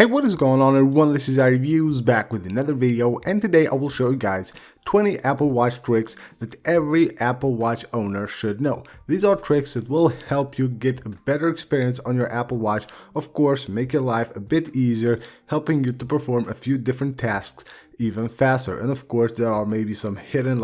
Hey, what is going on everyone, this is iReviews back with another video, and today I will show you guys 20 Apple Watch tricks that every Apple Watch owner should know. These are tricks that will help you get a better experience on your Apple Watch, of course make your life a bit easier, helping you to perform a few different tasks even faster. And of course there are maybe some hidden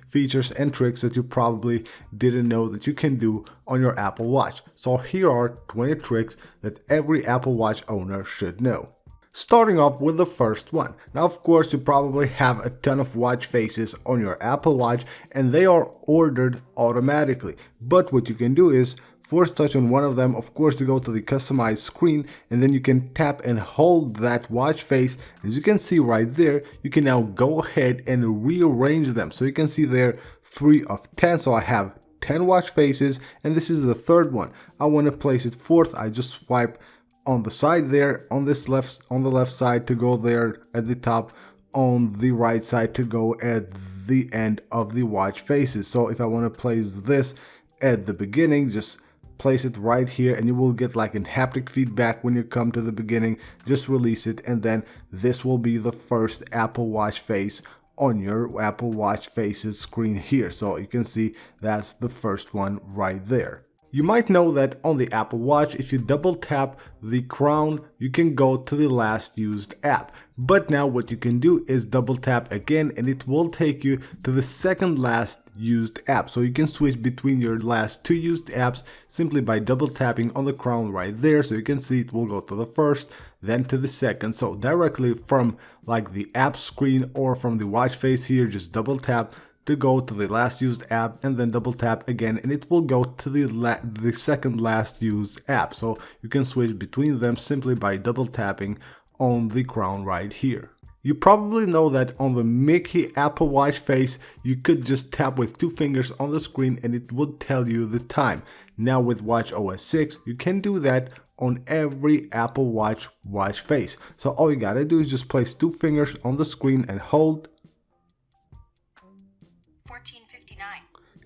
features and tricks that you probably didn't know that you can do on your Apple Watch. So here are 20 tricks that every Apple Watch owner should know. Starting off with the first one. Now of course you probably have a ton of watch faces on your Apple Watch and they are ordered automatically. But what you can do is force touch on one of them, of course, to go to the customized screen, and then you can tap and hold that watch face. As you can see right there, you can now go ahead and rearrange them. So you can see there 3 of 10. So I have 10 watch faces and this is the third one. I want to place it fourth. I just swipe on the side there, on the left side to go there at the top, on the right side to go at the end of the watch faces. So if I want to place this at the beginning, just place it right here and you will get like a haptic feedback when you come to the beginning. Just release it and then this will be the first Apple Watch face on your Apple Watch faces screen here. So you can see that's the first one right there. You might know that on the Apple Watch, if you double tap the crown, you can go to the last used app. But now what you can do is double tap again and it will take you to the second last used app. So you can switch between your last 2 used apps simply by double tapping on the crown right there. So you can see it will go to the first, then to the second. So directly from the app screen or from the watch face here, just double tap to go to the last used app and then double tap again and it will go to the second last used app. So you can switch between them simply by double tapping on the crown right here. You probably know that on the Mickey Apple Watch face you could just tap with 2 fingers on the screen and it would tell you the time. Now with WatchOS 6 you can do that on every Apple Watch face. So all you gotta do is just place 2 fingers on the screen and hold,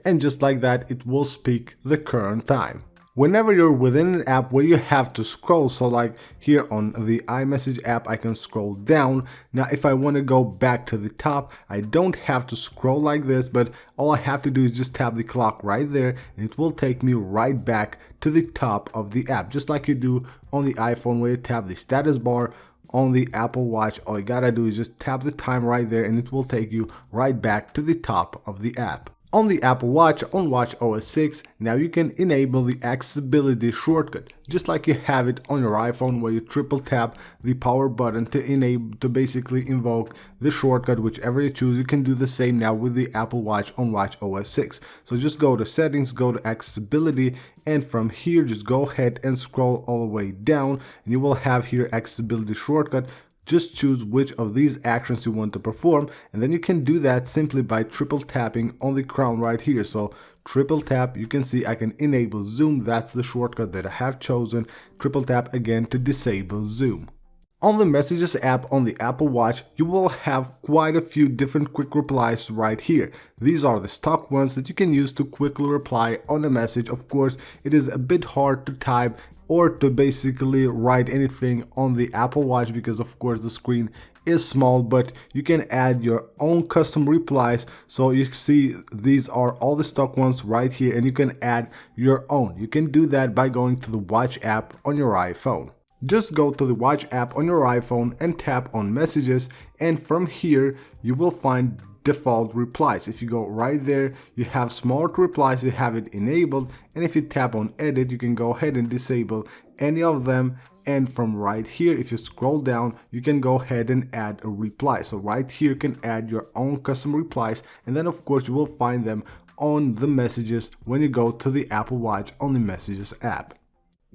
and just like that it will speak the current time. Whenever you're within an app where you have to scroll, so like here on the iMessage app I can scroll down. Now if I want to go back to the top I don't have to scroll like this, but all I have to do is just tap the clock right there and it will take me right back to the top of the app, just like you do on the iPhone where you tap the status bar. On the Apple Watch all you gotta do is just tap the time right there and it will take you right back to the top of the app. On the Apple Watch, on WatchOS 6, now you can enable the accessibility shortcut, just like you have it on your iPhone where you triple tap the power button to basically invoke the shortcut, whichever you choose. You can do the same now with the Apple Watch on WatchOS 6. So just go to settings, go to accessibility, and from here just go ahead and scroll all the way down and you will have here accessibility shortcut. Just choose which of these actions you want to perform and then you can do that simply by triple tapping on the crown right here. So triple tap, you can see I can enable zoom, that's the shortcut that I have chosen. Triple tap again to disable zoom. On the Messages app on the Apple Watch, you will have quite a few different quick replies right here. These are the stock ones that you can use to quickly reply on a message. Of course, it is a bit hard to type or to basically write anything on the Apple Watch because of course the screen is small, but you can add your own custom replies. So you see these are all the stock ones right here and you can add your own. You can do that by going to the Watch app on your iPhone. Just go to the Watch app on your iPhone and tap on Messages, and from here you will find default replies. If you go right there, you have smart replies, you have it enabled, and if you tap on edit you can go ahead and disable any of them. And from right here, if you scroll down, you can go ahead and add a reply. So right here you can add your own custom replies, and then of course you will find them on the Messages when you go to the Apple Watch on the Messages app.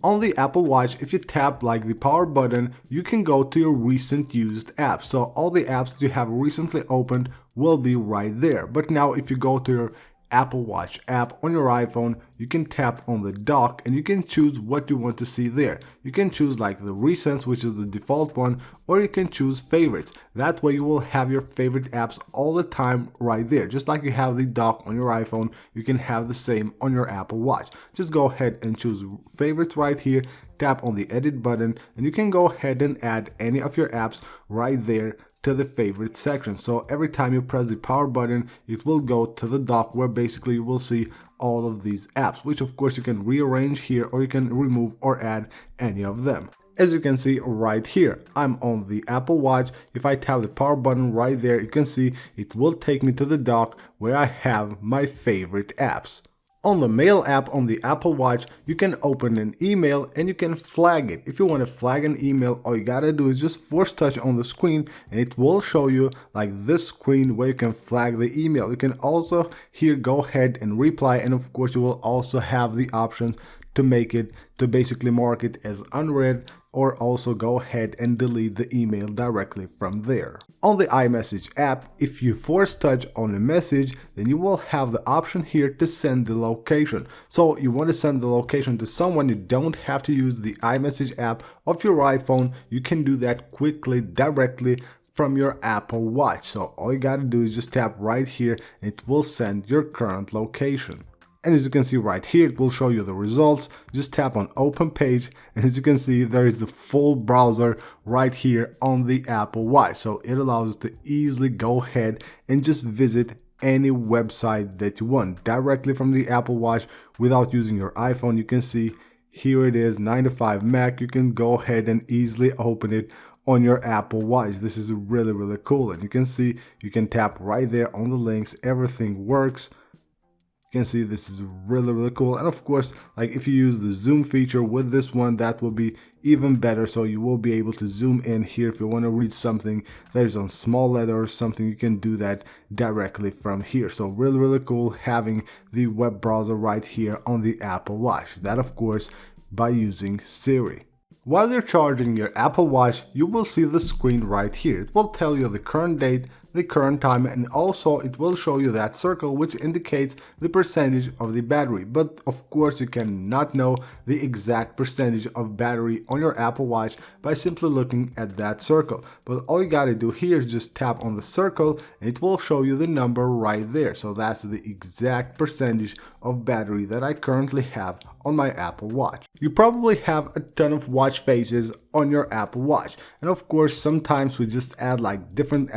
On the Apple Watch, if you tap the power button, you can go to your recent used apps. So all the apps that you have recently opened will be right there. But now if you go to your Apple Watch app on your iPhone, you can tap on the dock and you can choose what you want to see there. You can choose like the recents, which is the default one, or you can choose favorites. That way you will have your favorite apps all the time right there. Just like you have the dock on your iPhone, you can have the same on your Apple Watch. Just go ahead and choose favorites right here, tap on the edit button, and you can go ahead and add any of your apps right there to the favorite section. So every time you press the power button, it will go to the dock where basically you will see all of these apps, which of course you can rearrange here, or you can remove or add any of them. As you can see right here, I'm on the Apple Watch. If I tap the power button right there, you can see it will take me to the dock where I have my favorite apps. On the Mail app on the Apple Watch, you can open an email and you can flag it. If you want to flag an email, all you gotta do is just force touch on the screen and it will show you like this screen where you can flag the email. You can also here go ahead and reply, and of course you will also have the options to make it, to basically mark it as unread, or also go ahead and delete the email directly from there. On the iMessage app, if you force touch on a message, then you will have the option here to send the location. So you want to send the location to someone, you don't have to use the iMessage app of your iPhone. You can do that quickly directly from your Apple Watch. So all you gotta do is just tap right here and it will send your current location. And as you can see right here, it will show you the results. Just tap on open page, and as you can see, there is the full browser right here on the Apple Watch. So it allows you to easily go ahead and just visit any website that you want directly from the Apple Watch without using your iPhone. You can see here it is, 9 to 5 Mac. You can go ahead and easily open it on your Apple Watch. This is really cool, and you can see you can tap right there on the links. Everything works. You can see this is really cool, and of course, like if you use the zoom feature with this one, that will be even better. So you will be able to zoom in here if you want to read something that is on small letter or something. You can do that directly from here. So really cool having the web browser right here on the Apple Watch. That of course by using Siri. While you're charging your Apple Watch, you will see the screen right here. It will tell you the current date, the current time, and also it will show you that circle which indicates the percentage of the battery. But of course you cannot know the exact percentage of battery on your Apple Watch by simply looking at that circle. But all you gotta do here is just tap on the circle and it will show you the number right there. So that's the exact percentage of battery that I currently have on my Apple Watch. You probably have a ton of watch faces on your Apple Watch, and of course sometimes we just add like different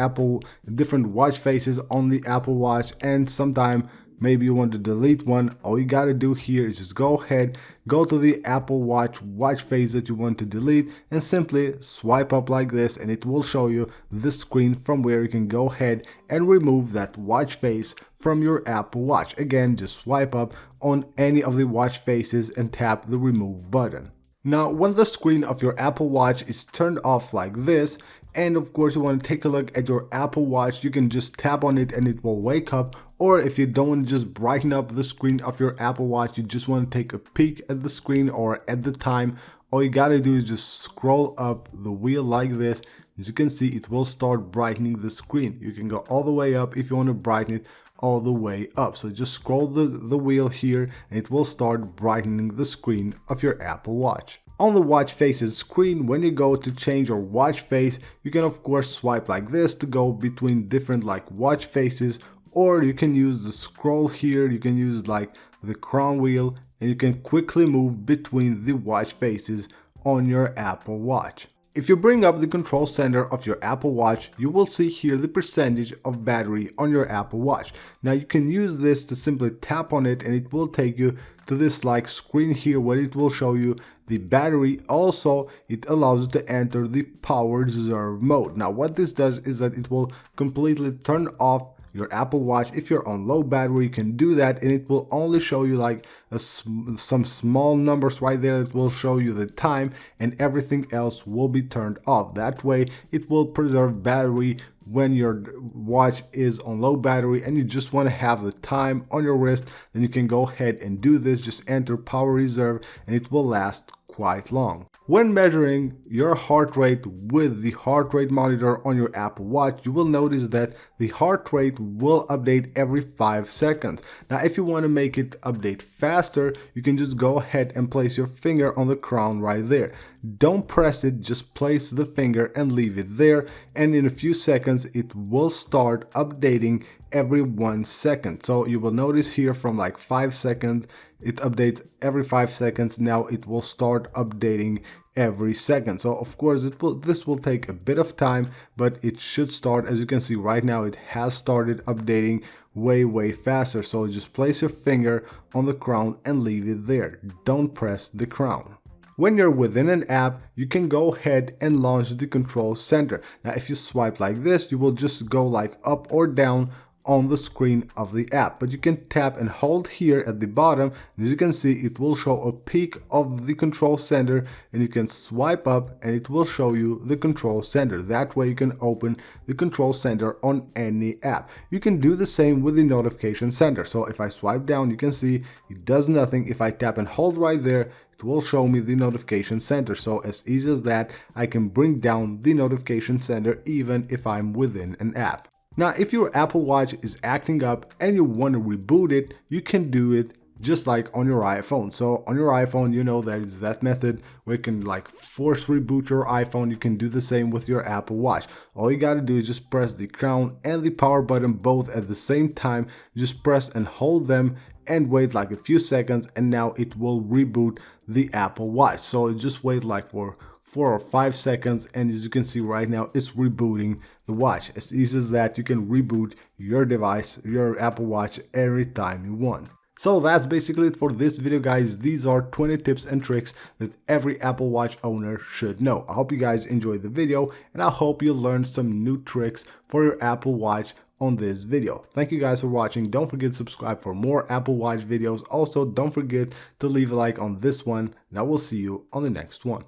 watch faces on the Apple Watch, and sometimes maybe you want to delete one. All you gotta do here is just go ahead, go to the Apple watch face that you want to delete, and simply swipe up like this, and it will show you the screen from where you can go ahead and remove that watch face from your Apple Watch. Again, just swipe up on any of the watch faces and tap the remove button. Now, when the screen of your Apple Watch is turned off like this, and of course you want to take a look at your Apple Watch, you can just tap on it and it will wake up. Or if you don't want to just brighten up the screen of your Apple Watch, you just want to take a peek at the screen or at the time, all you gotta do is just scroll up the wheel like this. As you can see, it will start brightening the screen. You can go all the way up if you want to brighten it all the way up. So just scroll the wheel here and it will start brightening the screen of your Apple Watch. On the watch faces screen, when you go to change your watch face, you can of course swipe like this to go between different like watch faces, or you can use the scroll here, you can use like the crown wheel, and you can quickly move between the watch faces on your Apple Watch. If you bring up the control center of your Apple Watch, you will see here the percentage of battery on your Apple Watch. Now you can use this to simply tap on it and it will take you to this like screen here where it will show you the battery. Also, it allows you to enter the power reserve mode. Now what this does is that it will completely turn off your Apple Watch. If you're on low battery, you can do that and it will only show you like some small numbers right there. It will show you the time and everything else will be turned off. That way it will preserve battery when your watch is on low battery and you just want to have the time on your wrist. Then you can go ahead and do this, just enter power reserve and it will last quite long. When measuring your heart rate with the heart rate monitor on your Apple Watch, you will notice that the heart rate will update every 5 seconds. Now, if you want to make it update faster, you can just go ahead and place your finger on the crown right there. Don't press it, just place the finger and leave it there, and in a few seconds it will start updating every 1 second. So you will notice here from like 5 seconds, it updates every 5 seconds. Now it will start updating every second. So of course this will take a bit of time, but it should start. As you can see right now, it has started updating way faster. So just place your finger on the crown and leave it there. Don't press the crown. When you're within an app, you can go ahead and launch the control center. Now if you swipe like this, you will just go like up or down on the screen of the app, but you can tap and hold here at the bottom, and as you can see, it will show a peek of the control center, and you can swipe up and it will show you the control center. That way you can open the control center on any app. You can do the same with the notification center. So if I swipe down, you can see it does nothing. If I tap and hold right there, it will show me the notification center. So as easy as that, I can bring down the notification center even if I'm within an app. Now, if your Apple Watch is acting up and you want to reboot it, you can do it just like on your iPhone. So on your iPhone, you know, there is that method where you can like force reboot your iPhone. You can do the same with your Apple Watch. All you got to do is just press the crown and the power button both at the same time. Just press and hold them and wait like a few seconds, and now it will reboot the Apple Watch. So just wait like for 4 or 5 seconds, and as you can see right now, it's rebooting the watch. As easy as that, you can reboot your device, your Apple Watch, every time you want. So that's basically it for this video, guys. These are 20 tips and tricks that every Apple Watch owner should know. I hope you guys enjoyed the video, and I hope you learned some new tricks for your Apple Watch on this video. Thank you guys for watching. Don't forget to subscribe for more Apple Watch videos. Also, don't forget to leave a like on this one, and I will see you on the next one.